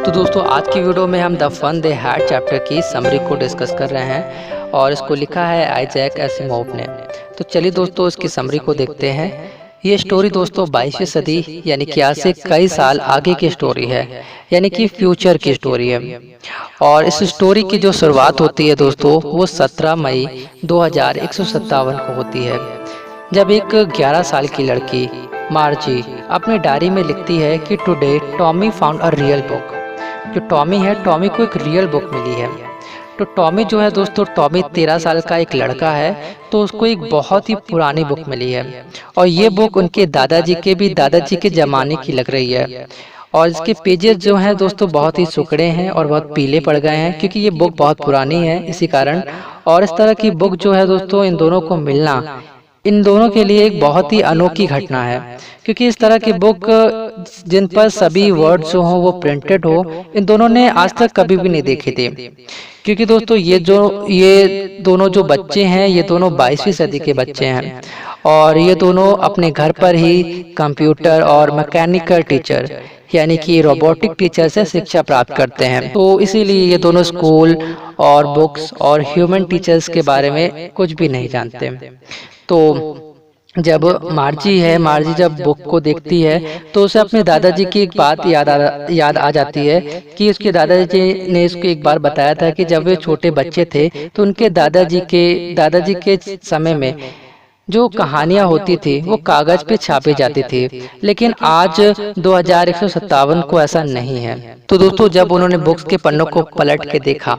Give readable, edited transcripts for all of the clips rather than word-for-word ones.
तो दोस्तों आज की वीडियो में हम the fun they had chapter की समरी को डिस्कस कर रहे हैं और इसको लिखा है आइजैक एसिमोव ने। तो चलिए दोस्तों इसकी समरी को देखते हैं। ये स्टोरी दोस्तों 22वीं सदी यानी कि आज से कई साल आगे की स्टोरी है, यानी कि फ्यूचर की स्टोरी है। और इस स्टोरी की जो शुरुआत होती है दोस्तों वो 17 मई 2157 को होती है, जब एक 11 साल की लड़की मार्जी अपने डायरी में लिखती है कि today Tommy found a real book. जो टॉमी है, टॉमी को एक रियल बुक मिली है। तो टॉमी जो है दोस्तों, टॉमी 13 साल का एक लड़का है, तो उसको एक बहुत ही पुरानी बुक मिली है और ये बुक उनके दादाजी के ज़माने की लग रही है। और इसके पेजेस जो हैं दोस्तों बहुत ही सुकड़े हैं और बहुत पीले पड़ गए हैं, क्योंकि ये बुक बहुत पुरानी है इसी कारण। और इस तरह की बुक जो है दोस्तों, इन दोनों को मिलना इन दोनों के लिए एक बहुत ही अनोखी घटना है, क्योंकि इस तरह की बुक जिन पर सभी वर्ड्स जो हों वो प्रिंटेड हो, इन दोनों ने आज तक कभी भी नहीं देखे थे। क्योंकि दोस्तों ये दोनों जो बच्चे हैं, ये दोनों 22वीं सदी के बच्चे हैं और ये दोनों अपने घर पर ही कंप्यूटर और मैकेनिकल टीचर यानी कि रोबोटिक टीचर से शिक्षा प्राप्त करते हैं। तो इसीलिए ये दोनों स्कूल और बुक्स और ह्यूमन टीचर्स के बारे में कुछ भी नहीं जानते। तो जब मार्जी जब बुक को देखती है तो उसे अपने दादाजी की एक बात याद आ जाती है कि उसके दादाजी ने इसको एक बार बताया था कि जब वे छोटे बच्चे थे तो उनके दादाजी के समय में जो कहानियां होती थी वो कागज पे छापी जाती थी, लेकिन आज 2157 को ऐसा नहीं है। तो दोस्तों जब उन्होंने बुक्स के पन्नों को पलट के देखा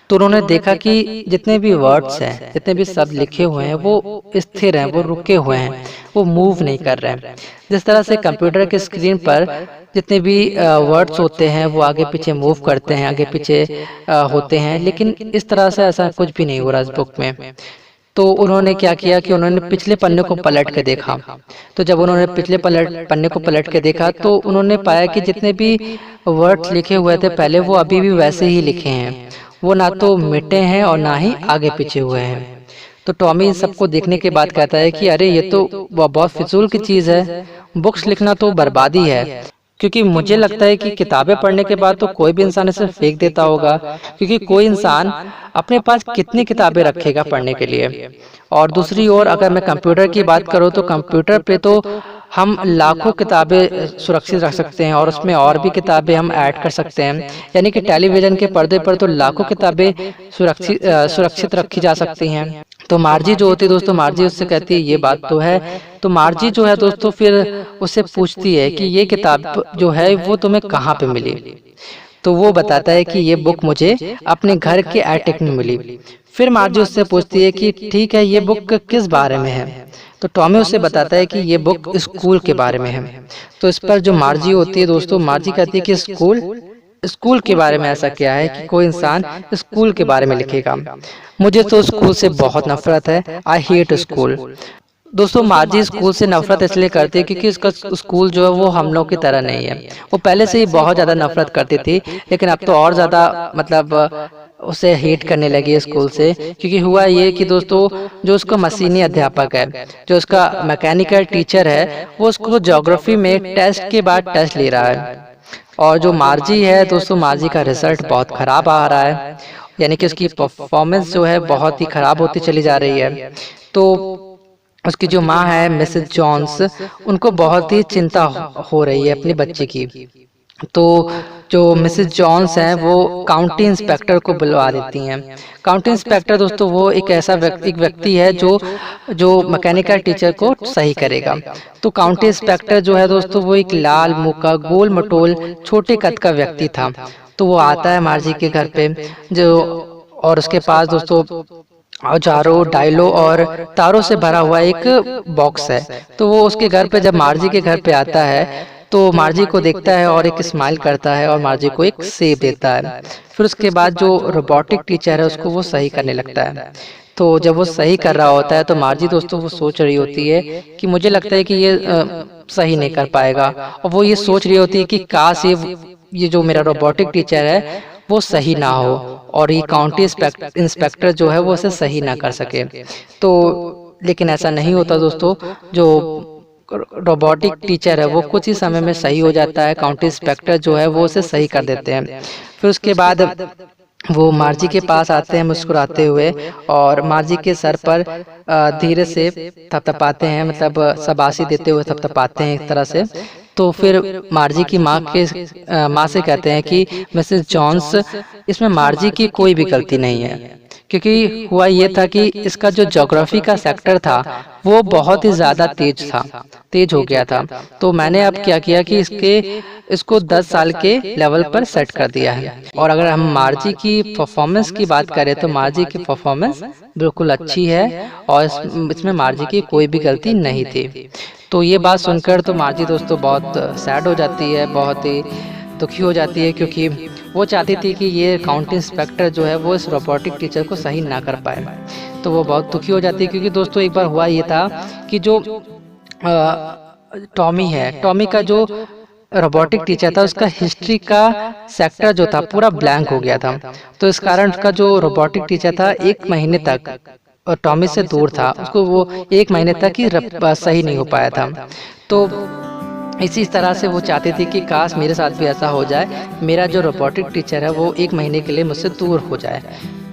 तो उन्होंने देखा कि जितने भी वर्ड्स हैं, जितने भी शब्द लिखे हुए हैं वो स्थिर हैं, वो रुके हुए हैं, वो मूव नहीं कर रहे हैं। जिस तरह से कंप्यूटर के स्क्रीन पर जितने भी वर्ड्स होते हैं वो आगे पीछे मूव करते हैं, आगे पीछे होते हैं, लेकिन इस तरह से ऐसा कुछ भी नहीं हो रहा इस बुक में। तो उन्होंने क्या किया कि उन्होंने पिछले पन्ने को पलट के देखा। तो जब उन्होंने पिछले पन्ने को पलट के देखा तो उन्होंने पाया कि जितने भी वर्ड्स लिखे हुए थे पहले वो अभी भी वैसे ही लिखे हैं, वो ना तो मिटे हैं और ना ही आगे पीछे हुए हैं। तो टॉमी इन सबको देखने के बाद कहता है कि अरे ये तो बहुत फिजूल की चीज़ है, बुक्स लिखना तो बर्बादी है। क्योंकि मुझे लगता है कि किताबें पढ़ने के बाद तो कोई भी इंसान इसे फेंक देता होगा, क्योंकि कोई इंसान अपने पास कितनी किताबें रखेगा पढ़ने के लिए। और दूसरी ओर अगर मैं कंप्यूटर की बात करूँ तो कंप्यूटर पे तो हम लाखों किताबें सुरक्षित रख सकते हैं और उसमें और भी किताबें हम ऐड कर सकते हैं, यानी कि टेलीविज़न के पर्दे पर तो लाखों किताबें सुरक्षित रखी जा सकती हैं। तो मार्जी जो होती है दोस्तों, मार्जी उससे कहती है ये बात तो है। तो मार्जी जो है दोस्तों फिर उससे पूछती है कि ये किताब जो है वो तुम्हें कहाँ पे मिली। तो वो बताता है कि ये बुक मुझे अपने घर के एटिक में मिली। फिर मार्जी उससे पूछती है कि ठीक है, ये बुक किस बारे में है। तो टॉमी उससे बताता है कि ये बुक स्कूल के बारे में है। तो इस पर जो मार्जी होती है दोस्तों, मार्जी कहती है कि स्कूल के बारे में ऐसा क्या है कि कोई इंसान स्कूल के बारे में लिखेगा। मुझे तो स्कूल से बहुत नफरत है, आई हेट स्कूल। दोस्तों मार्जी स्कूल से नफरत इसलिए करती है क्योंकि उसका स्कूल जो है वो हम लोग की तरह नहीं है। वो पहले से ही बहुत ज़्यादा नफरत करती थी, लेकिन अब तो और ज़्यादा मतलब उसे हेट करने लगी स्कूल से। क्योंकि हुआ ये कि दोस्तों जो उसका मशीनी अध्यापक है, जो उसका मैकेनिकल टीचर है, वो उसको ज्योग्राफी में टेस्ट के बाद टेस्ट ले रहा है। और जो मार्जी है दोस्तों, मार्जी का रिजल्ट बहुत ख़राब आ रहा है, यानी कि उसकी परफॉर्मेंस जो है बहुत ही ख़राब होती चली जा रही है। तो उसकी जो माँ है मिसेस जॉन्स, उनको बहुत ही चिंता हो रही है अपने बच्चे की। तो जो मिसेस जॉन्स हैं वो काउंटी इंस्पेक्टर को बुलवा देती हैं। काउंटी इंस्पेक्टर दोस्तों वो एक ऐसा व्यक्ति है जो मैकेनिकल टीचर को सही करेगा। तो काउंटी इंस्पेक्टर जो है दोस्तों वो एक लाल मुंह का गोल मटोल छोटे कद का व्यक्ति था। तो वो आता है मार्जी के घर पे और उसके पास दोस्तों औजारों, डायलों और तारों से भरा हुआ एक बॉक्स है। तो वो उसके घर पे जब मार्जी के घर पे आता है तो मार्जी को देखता है और एक स्माइल करता है और मार्जी को एक सेब देता है। फिर उसके बाद जो रोबोटिक टीचर है उसको वो सही करने लगता है। तो जब वो सही कर रहा होता है तो मार्जी दोस्तों वो सोच रही होती है कि मुझे लगता है कि ये सही नहीं कर पाएगा, और वो ये सोच रही होती है कि काश ये जो मेरा रोबोटिक टीचर है वो सही ना हो और ये काउंटी इंस्पेक्टर जो है वो उसे सही ना कर सके। तो लेकिन ऐसा नहीं होता दोस्तों। जो रोबोटिक टीचर है वो कुछ ही समय में सही हो जाता है। काउंटी इंस्पेक्टर जो है वो उसे सही कर देते हैं। फिर उसके बाद वो मार्जी के पास आते हैं मुस्कुराते हुए और मार्जी के सर पर धीरे से थपथपाते हैं, मतलब शाबाशी देते हुए थपथपाते हैं एक तरह से। तो फिर मार्जी की माँ से कहते हैं कि मिसेस जॉन्स, इसमें मार्जी की कोई भी गलती नहीं है, क्योंकि हुआ ये था कि इसका जो ज्योग्राफी का सेक्टर था वो बहुत ही ज़्यादा तेज हो गया था। तो मैंने अब क्या किया कि इसको 10 साल के लेवल पर सेट कर दिया है। और अगर हम मार्जी की परफॉर्मेंस की बात करें तो मार्जी की परफॉर्मेंस बिल्कुल अच्छी है और इसमें मार्जी की कोई भी गलती नहीं थी। तो ये बात सुनकर तो मार्जी दोस्तों बहुत सैड हो जाती है, बहुत ही दुखी हो जाती है, क्योंकि वो चाहती थी कि ये काउंटी इंस्पेक्टर जो है वो इस रोबोटिक टीचर को सही ना कर पाए। तो वो बहुत दुखी हो जाती है, क्योंकि दोस्तों एक बार हुआ ये था कि जो टॉमी का जो रोबोटिक टीचर था उसका हिस्ट्री का सेक्टर जो था पूरा ब्लैंक हो गया था। तो इस कारण उसका जो रोबोटिक टीचर था 1 महीने तक और टॉमी से दूर था, उसको वो 1 महीने तक ही सही नहीं हो पाया था। तो इसी तरह से वो चाहती थी कि काश मेरे साथ भी ऐसा हो जाए, मेरा जो रोबोटिक टीचर है वो 1 महीने के लिए मुझसे दूर हो जाए।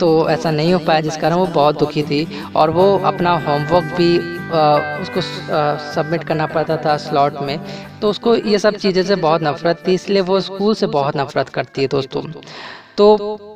तो ऐसा नहीं हो पाया, जिस कारण वो बहुत दुखी थी और वो अपना होमवर्क भी उसको सबमिट करना पड़ता था स्लॉट में। तो उसको ये सब चीज़ें से बहुत नफरत थी, इसलिए वो स्कूल से बहुत नफरत करती है दोस्तों। तो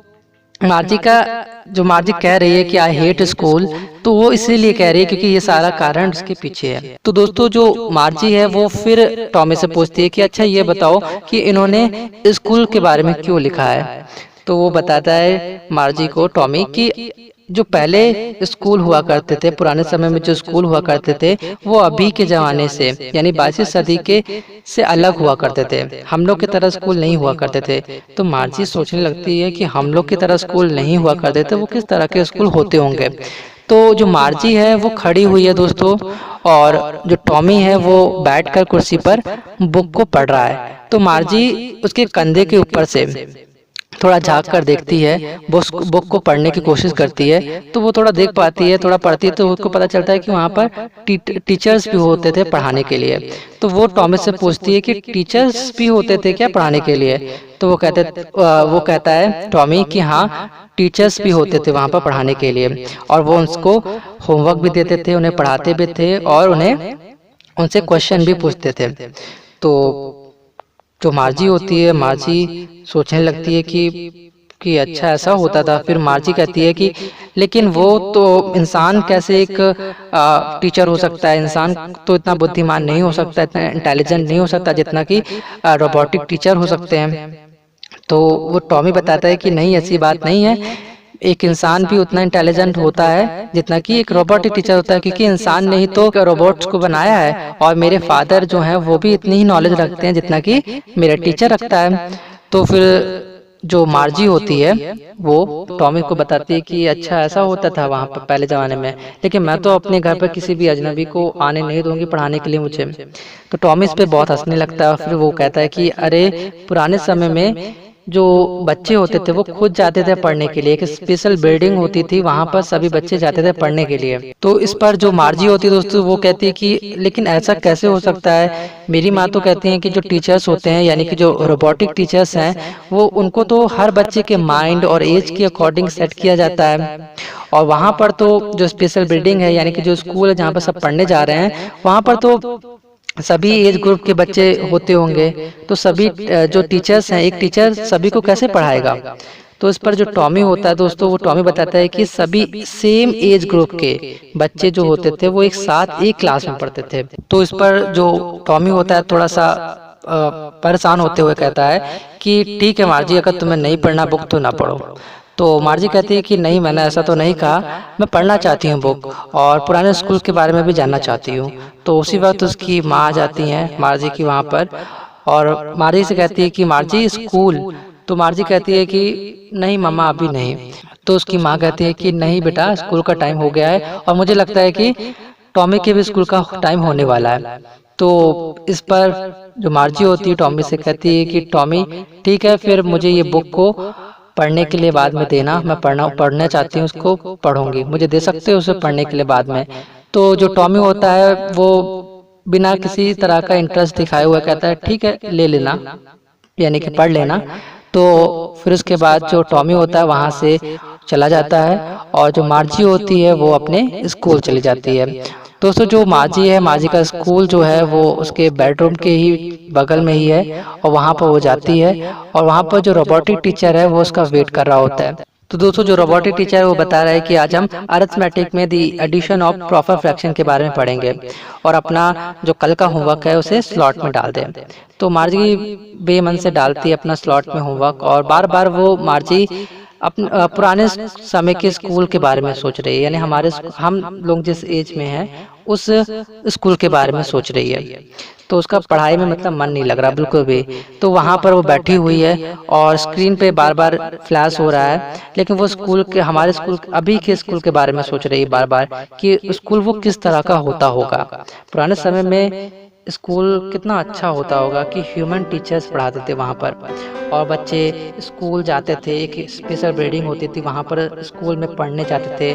मार्जी कह रही है कि आई हेट स्कूल, तो वो इसीलिए कह रही है क्योंकि ये सारा कारण उसके पीछे है। तो दोस्तों जो मार्जी है वो फिर टॉमी से पूछती है कि अच्छा ये बताओ कि इन्होंने स्कूल के बारे में क्यों लिखा है। तो वो बताता है मार्जी को टॉमी कि जो पहले स्कूल हुआ करते थे, पुराने समय में जो स्कूल हुआ करते थे वो अभी के ज़माने से यानी 22वीं सदी के से अलग हुआ करते थे। हम लोग की तरह स्कूल नहीं हुआ करते थे। तो मार्जी सोचने लगती है कि हम लोग की तरह स्कूल नहीं हुआ करते थे, वो किस तरह के स्कूल होते होंगे। तो जो मार्जी है वो खड़ी हुई है दोस्तों, और जो टॉमी है वो बैठकर कुर्सी पर बुक को पढ़ रहा है। तो मार्जी उसके कंधे के ऊपर से थोड़ा झांक कर देखती है, बुक को पढ़ने की कोशिश करती है। तो वो थोड़ा देख पाती है, थोड़ा पढ़ती है, तो उसको पता चलता है कि वहाँ पर टीचर्स भी होते थे पढ़ाने के लिए। तो वो टॉमी से पूछती है कि टीचर्स भी होते थे क्या पढ़ाने के लिए। तो वो कहता है टॉमी कि हाँ, टीचर्स भी होते थे वहाँ पर पढ़ाने के लिए, और वो उसको होमवर्क भी देते थे, उन्हें पढ़ाते भी थे और उनसे क्वेश्चन भी पूछते थे। तो जो मार्जी होती है, मार्जी सोचने लगती है कि अच्छा ऐसा होता था। फिर मार्जी कहती है कि लेकिन वो तो इंसान कैसे एक टीचर हो सकता है, इंसान तो इतना बुद्धिमान नहीं हो सकता, इतना इंटेलिजेंट नहीं हो सकता जितना कि रोबोटिक टीचर हो सकते हैं। तो वो टॉमी बताता है कि नहीं, ऐसी बात नहीं है, एक इंसान भी उतना इंटेलिजेंट होता है जितना कि एक रोबोटिक टीचर होता है, क्योंकि इंसान ने ही तो रोबोट्स को बनाया है, और मेरे फादर जो हैं वो भी इतनी ही नॉलेज रखते हैं जितना कि मेरा टीचर रखता है। तो फिर जो मार्जी होती है वो टॉमी को बताती है कि अच्छा ऐसा होता था वहाँ पर पहले ज़माने में, लेकिन मैं तो अपने घर पर किसी भी अजनबी को आने नहीं दूंगी पढ़ाने के लिए मुझे। तो टॉमी इस पे बहुत हंसने लगता है। फिर वो कहता है कि अरे पुराने समय में जो बच्चे होते थे वो खुद जाते थे पढ़ने के लिए, एक स्पेशल बिल्डिंग होती थी, वहां पर सभी बच्चे जाते थे पढ़ने के लिए। तो इस पर जो मार्जी होती है दोस्तों वो कहती है कि लेकिन ऐसा कैसे हो सकता है। मेरी माँ तो कहती है कि जो टीचर्स होते हैं यानी कि जो रोबोटिक टीचर्स हैं वो उनको तो हर बच्चे के माइंड और एज के अकॉर्डिंग सेट किया जाता है, और वहाँ पर तो जो स्पेशल बिल्डिंग है यानी कि जो स्कूल है जहाँ पर सब पढ़ने जा रहे हैं वहाँ पर तो सभी एज ग्रुप के बच्चे होते होंगे। तो सभी जो टीचर्स हैं, एक टीचर सभी को कैसे पढ़ाएगा। तो इस पर जो टॉमी होता है दोस्तों, वो टॉमी बताता है कि सभी सेम एज ग्रुप के बच्चे जो होते थे वो एक साथ एक क्लास में पढ़ते थे। तो इस पर जो टॉमी होता है थोड़ा सा परेशान होते हुए कहता है कि ठीक है मार्जी, अगर तुम्हें नहीं पढ़ना बुक तो ना पढ़ो। तो मार्जी कहती है कि नहीं, मैंने ऐसा तो नहीं कहा, मैं पढ़ना चाहती हूँ बुक और पुराने स्कूल के बारे में भी जानना चाहती हूँ। तो उसी वक्त उसकी माँ आ जाती हैं मार्जी की वहाँ पर, और मार्जी से कहती है कि मार्जी स्कूल। तो मार्जी कहती है कि नहीं मम्मा अभी नहीं। तो उसकी माँ कहती है कि नहीं बेटा, स्कूल का टाइम हो गया है और मुझे लगता है कि टॉमी के भी स्कूल का टाइम होने वाला है। तो इस पर जो मार्जी होती है टॉमी से कहती है कि टॉमी ठीक है, फिर मुझे ये बुक को पढ़ने के लिए बाद में देना, मैं पढ़ना चाहती हूँ, उसको पढ़ूंगी, मुझे दे सकते हो उसे पढ़ने के लिए बाद में। तो जो टॉमी होता है वो बिना किसी तरह का इंटरेस्ट दिखाए हुआ कहता है ठीक है ले लेना, यानी कि पढ़ लेना। तो फिर उसके बाद जो टॉमी होता है वहाँ से चला जाता है और जो मार्जी होती है वो अपने स्कूल चली जाती है। दोस्तों जो मार्जी है, मार्जी का स्कूल जो है वो उसके बेडरूम के ही बगल में ही है और वहाँ पर वो जाती है और वहाँ पर जो रोबोटिक टीचर है वो उसका वेट कर रहा होता है। तो दोस्तों जो रोबोटिक टीचर है वो बता रहा है कि आज हम अरिथमेटिक में दी एडिशन ऑफ प्रॉपर फ्रैक्शन के बारे में पढ़ेंगे और अपना जो कल का होमवर्क है उसे स्लॉट में डाल दें। तो मार्जी बेमन से डालती है अपना स्लॉट में होमवर्क और बार बार वो मार्जी अपने पुराने समय के स्कूल के बारे में सोच रही है, यानी हम लोग जिस एज में हैं उस स्कूल के बारे में सोच रही है। तो उसका पढ़ाई में मतलब मन नहीं लग रहा बिल्कुल भी। तो वहाँ पर वो बैठी हुई है और स्क्रीन पे बार बार फ्लैश हो रहा है, लेकिन वो स्कूल के हमारे स्कूल अभी के स्कूल के बारे में सोच रही है बार बार कि स्कूल वो किस तरह का होता होगा। पुराने समय में स्कूल कितना अच्छा होता होगा कि ह्यूमन टीचर्स पढ़ाते थे वहाँ पर और बच्चे स्कूल जाते थे, एक स्पेशल ब्रीडिंग होती थी वहाँ पर, स्कूल में पढ़ने जाते थे,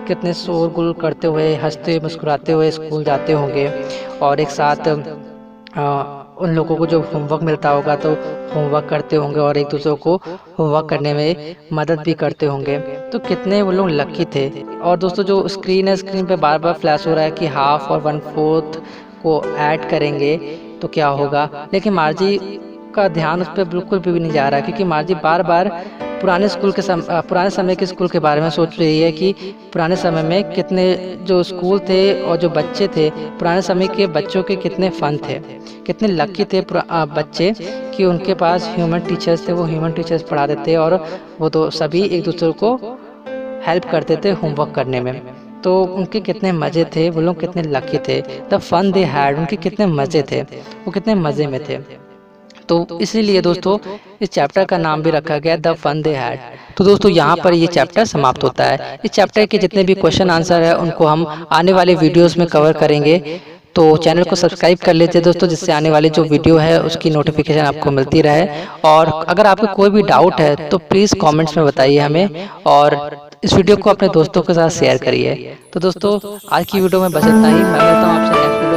कितने शोरगुल करते हुए हंसते मुस्कुराते हुए स्कूल जाते होंगे और एक साथ उन लोगों को जो होमवर्क मिलता होगा तो होमवर्क करते होंगे और एक दूसरे को होमवर्क करने में मदद भी करते होंगे। तो कितने वो लोग लकी थे। और दोस्तों जो स्क्रीन है, स्क्रीन पे बार बार फ्लैश हो रहा है कि हाफ और 1/4 को ऐड करेंगे तो क्या होगा, लेकिन मार्जी का ध्यान उस पर बिल्कुल भी नहीं जा रहा क्योंकि मार्जी बार बार पुराने समय के स्कूल के बारे में सोच रही है कि पुराने समय में कितने जो स्कूल थे और जो बच्चे थे, पुराने समय के बच्चों के कितने फन थे, कितने लकी थे बच्चे कि उनके पास ह्यूमन टीचर्स थे, वो ह्यूमन टीचर्स पढ़ाते थे और वो तो सभी एक दूसरे को हेल्प करते थे होमवर्क करने में। तो उनके कितने मज़े थे, वो लोग कितने लकी थे, द फन दे हैड, उनके कितने मज़े थे, वो कितने मज़े में थे। तो इसीलिए दोस्तों इस चैप्टर का नाम भी रखा गया द फन दे हैड। तो दोस्तों यहाँ पर ये चैप्टर समाप्त होता है। इस चैप्टर के जितने भी क्वेश्चन आंसर है उनको हम आने वाले वीडियोस में कवर करेंगे। तो चैनल को सब्सक्राइब कर लीजिए दोस्तों, जिससे आने वाली जो वीडियो है उसकी नोटिफिकेशन आपको मिलती रहे। और अगर आपको कोई भी डाउट है तो प्लीज़ कमेंट्स में बताइए हमें और इस वीडियो को अपने दोस्तों के साथ शेयर करिए। तो दोस्तों आज की वीडियो में बस इतना ही, मैं मिलता हूँ आपसे नेक्स्ट